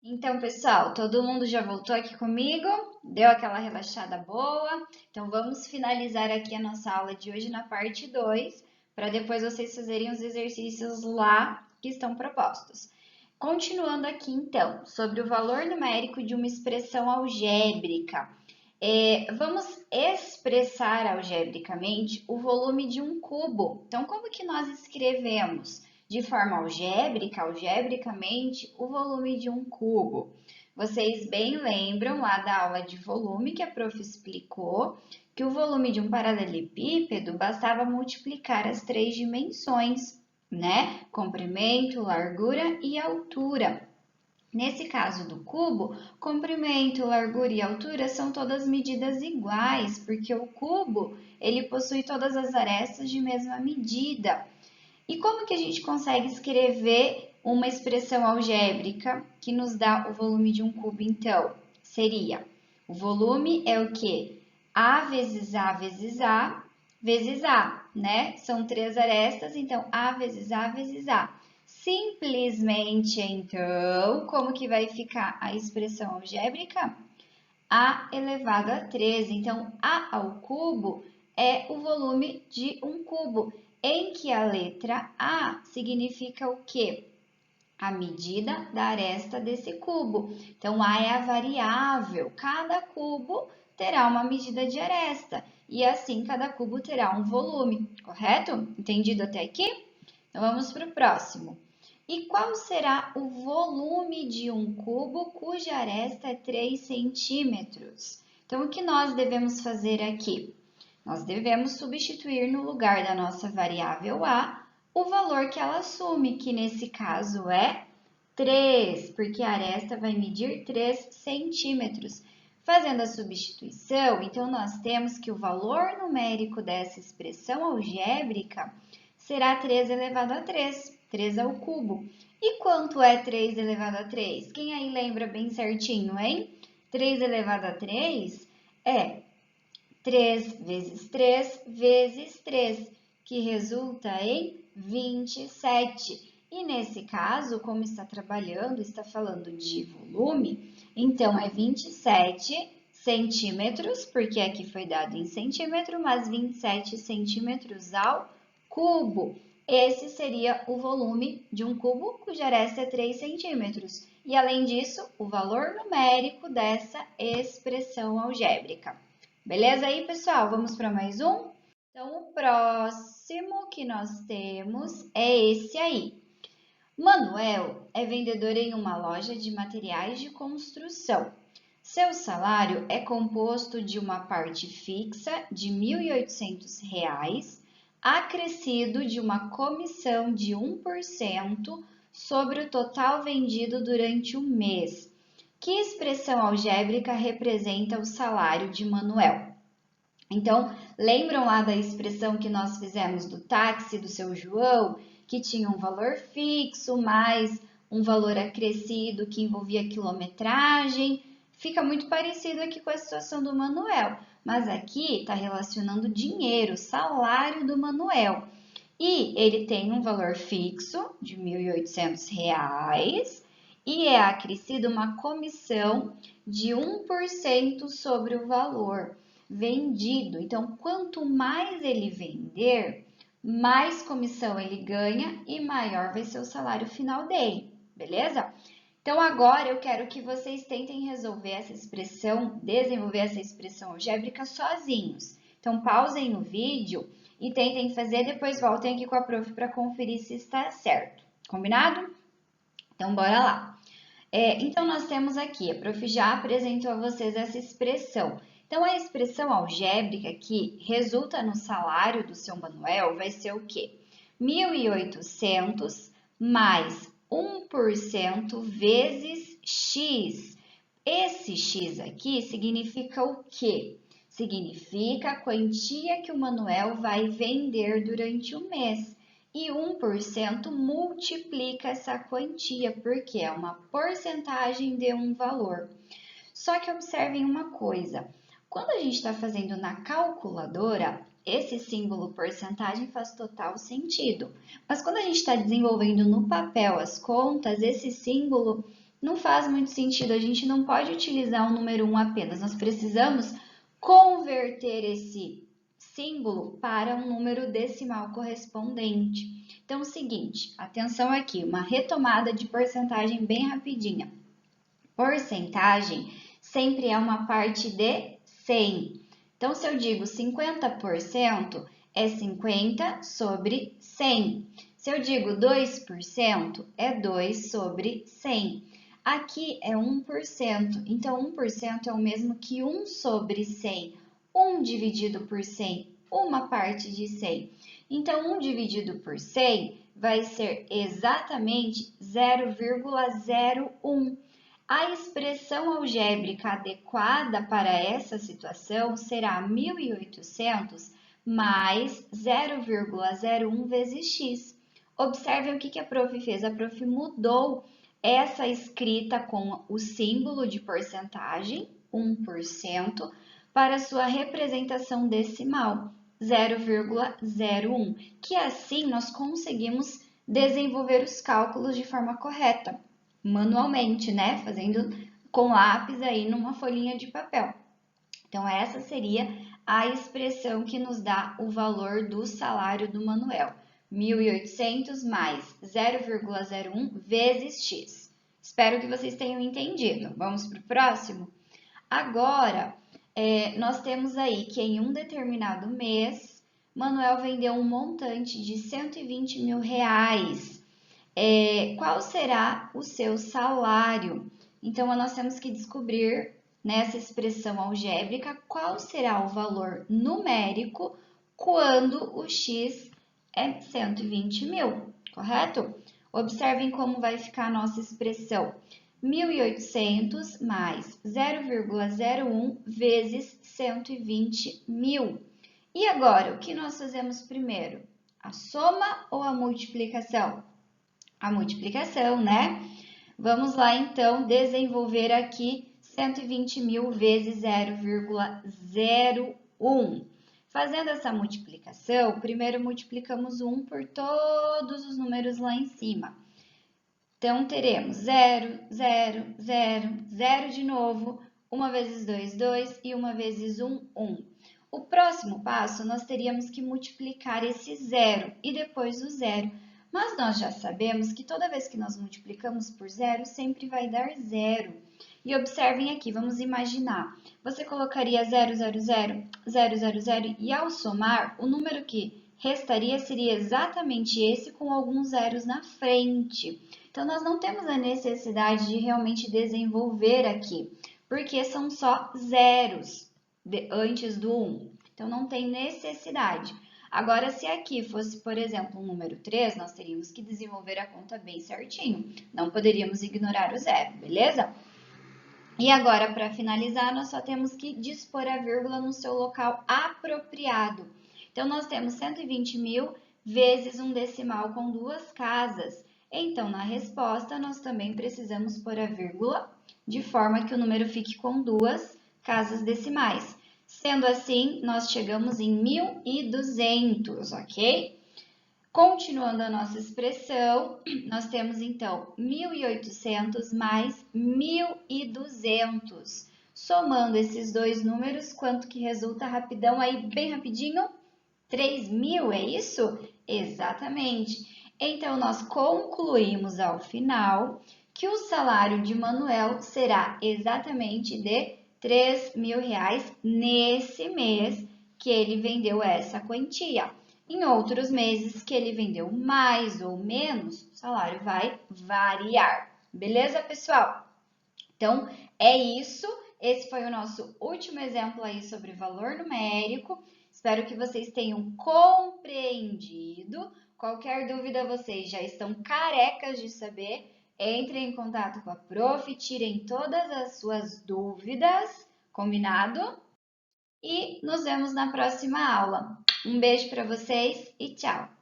Então, pessoal, todo mundo já voltou aqui comigo? Deu aquela relaxada boa? Então, vamos finalizar aqui a nossa aula de hoje na parte 2, para depois vocês fazerem os exercícios lá que estão propostos. Continuando aqui, então, sobre o valor numérico de uma expressão algébrica. Vamos expressar algebricamente o volume de um cubo. Então, como que nós escrevemos? De forma algébrica, algebricamente, o volume de um cubo. Vocês bem lembram lá da aula de volume que a prof explicou que o volume de um paralelepípedo bastava multiplicar as três dimensões, né? Comprimento, largura e altura. Nesse caso do cubo, comprimento, largura e altura são todas medidas iguais, porque o cubo ele possui todas as arestas de mesma medida. E como que a gente consegue escrever uma expressão algébrica que nos dá o volume de um cubo, então? Seria, o volume é o quê? A vezes A vezes A vezes A, né? São três arestas, então A vezes A vezes A. Simplesmente, então, como que vai ficar a expressão algébrica? A elevado a 13. Então, A ao cubo é o volume de um cubo, em que a letra A significa o quê? A medida da aresta desse cubo. Então, A é a variável. Cada cubo terá uma medida de aresta. E assim, cada cubo terá um volume, correto? Entendido até aqui? Então, vamos para o próximo. E qual será o volume de um cubo cuja aresta é 3 centímetros? Então, o que nós devemos fazer aqui? Nós devemos substituir no lugar da nossa variável A o valor que ela assume, que nesse caso é 3, porque a aresta vai medir 3 centímetros. Fazendo a substituição, então nós temos que o valor numérico dessa expressão algébrica será 3 elevado a 3, 3 ao cubo. E quanto é 3 elevado a 3? Quem aí lembra bem certinho, hein? 3 elevado a 3 é 3 vezes 3 vezes 3, que resulta em 27. E nesse caso, como está trabalhando, está falando de volume, então é 27 centímetros, porque aqui foi dado em centímetro, mas 27 centímetros ao cubo. Esse seria o volume de um cubo cuja aresta é 3 centímetros. E além disso, o valor numérico dessa expressão algébrica. Beleza aí, pessoal? Vamos para mais um? Então, o próximo que nós temos é esse aí. Manuel é vendedor em uma loja de materiais de construção. Seu salário é composto de uma parte fixa de R$ 1.800, acrescido de uma comissão de 1% sobre o total vendido durante o mês. Que expressão algébrica representa o salário de Manuel? Então, lembram lá da expressão que nós fizemos do táxi do seu João, que tinha um valor fixo mais um valor acrescido que envolvia quilometragem? Fica muito parecido aqui com a situação do Manuel, mas aqui está relacionando dinheiro, salário do Manuel. E ele tem um valor fixo de R$ 1.800 e é acrescido uma comissão de 1% sobre o valor vendido. Então, quanto mais ele vender, mais comissão ele ganha e maior vai ser o salário final dele, beleza? Então, agora eu quero que vocês tentem resolver essa expressão, desenvolver essa expressão algébrica sozinhos. Então, pausem o vídeo e tentem fazer, depois voltem aqui com a prof para conferir se está certo. Combinado? Então, bora lá. Então, nós temos aqui, a prof já apresentou a vocês essa expressão. Então, a expressão algébrica que resulta no salário do seu Manuel vai ser o quê? 1.800 mais 1% vezes x. Esse x aqui significa o quê? Significa a quantia que o Manuel vai vender durante o mês. E 1% multiplica essa quantia, porque é uma porcentagem de um valor. Só que observem uma coisa, quando a gente está fazendo na calculadora, esse símbolo porcentagem faz total sentido. Mas quando a gente está desenvolvendo no papel as contas, esse símbolo não faz muito sentido, a gente não pode utilizar o número 1 apenas, nós precisamos converter esse símbolo para um número decimal correspondente. Então, é o seguinte, atenção aqui, uma retomada de porcentagem bem rapidinha. Porcentagem sempre é uma parte de 100. Então, se eu digo 50%, é 50 sobre 100. Se eu digo 2%, é 2 sobre 100. Aqui é 1%, então 1% é o mesmo que 1 sobre 100. 1 dividido por 100, uma parte de 100. Então, 1 dividido por 100 vai ser exatamente 0,01. A expressão algébrica adequada para essa situação será 1.800 mais 0,01 vezes x. Observem o que a prof fez. A prof mudou essa escrita com o símbolo de porcentagem, 1%, para sua representação decimal, 0,01, que assim nós conseguimos desenvolver os cálculos de forma correta, manualmente, né? Fazendo com lápis aí numa folhinha de papel. Então, essa seria a expressão que nos dá o valor do salário do Manuel. 1.800 mais 0,01 vezes x. Espero que vocês tenham entendido. Vamos para o próximo? Agora, nós temos aí que em um determinado mês, Manuel vendeu um montante de 120 mil reais. Qual será o seu salário? Então, nós temos que descobrir nessa expressão algébrica qual será o valor numérico quando o x é 120 mil, correto? Observem como vai ficar a nossa expressão. 1.800 mais 0,01 vezes 120 mil. E agora, o que nós fazemos primeiro? A soma ou a multiplicação? A multiplicação, né? Vamos lá, então, desenvolver aqui 120 mil vezes 0,01. Fazendo essa multiplicação, primeiro multiplicamos 1 por todos os números lá em cima. Então, teremos 0, 0, 0, 0 de novo, 1 vezes 2, 2 e 1 vezes 1, 1. O próximo passo, nós teríamos que multiplicar esse 0 e depois o 0. Mas nós já sabemos que toda vez que nós multiplicamos por 0, sempre vai dar 0. E observem aqui, vamos imaginar. Você colocaria 0, 0, 0, 0, 0, 0 e ao somar, o número que restaria seria exatamente esse com alguns zeros na frente. Então, nós não temos a necessidade de realmente desenvolver aqui, porque são só zeros antes do 1. Então, não tem necessidade. Agora, se aqui fosse, por exemplo, um número 3, nós teríamos que desenvolver a conta bem certinho. Não poderíamos ignorar o zero, beleza? E agora, para finalizar, nós só temos que dispor a vírgula no seu local apropriado. Então, nós temos 120 mil vezes um decimal com duas casas. Então, na resposta, nós também precisamos pôr a vírgula de forma que o número fique com duas casas decimais. Sendo assim, nós chegamos em 1.200, ok? Continuando a nossa expressão, nós temos então 1.800 mais 1.200. Somando esses dois números, quanto que resulta rapidão aí, bem rapidinho? 3.000, é isso? Exatamente. Então, nós concluímos ao final que o salário de Manuel será exatamente de R$3.000 nesse mês que ele vendeu essa quantia. Em outros meses que ele vendeu mais ou menos, o salário vai variar. Beleza, pessoal? Então, é isso. Esse foi o nosso último exemplo aí sobre valor numérico. Espero que vocês tenham compreendido. Qualquer dúvida, vocês já estão carecas de saber. Entrem em contato com a prof, tirem todas as suas dúvidas, combinado? E nos vemos na próxima aula. Um beijo para vocês e tchau!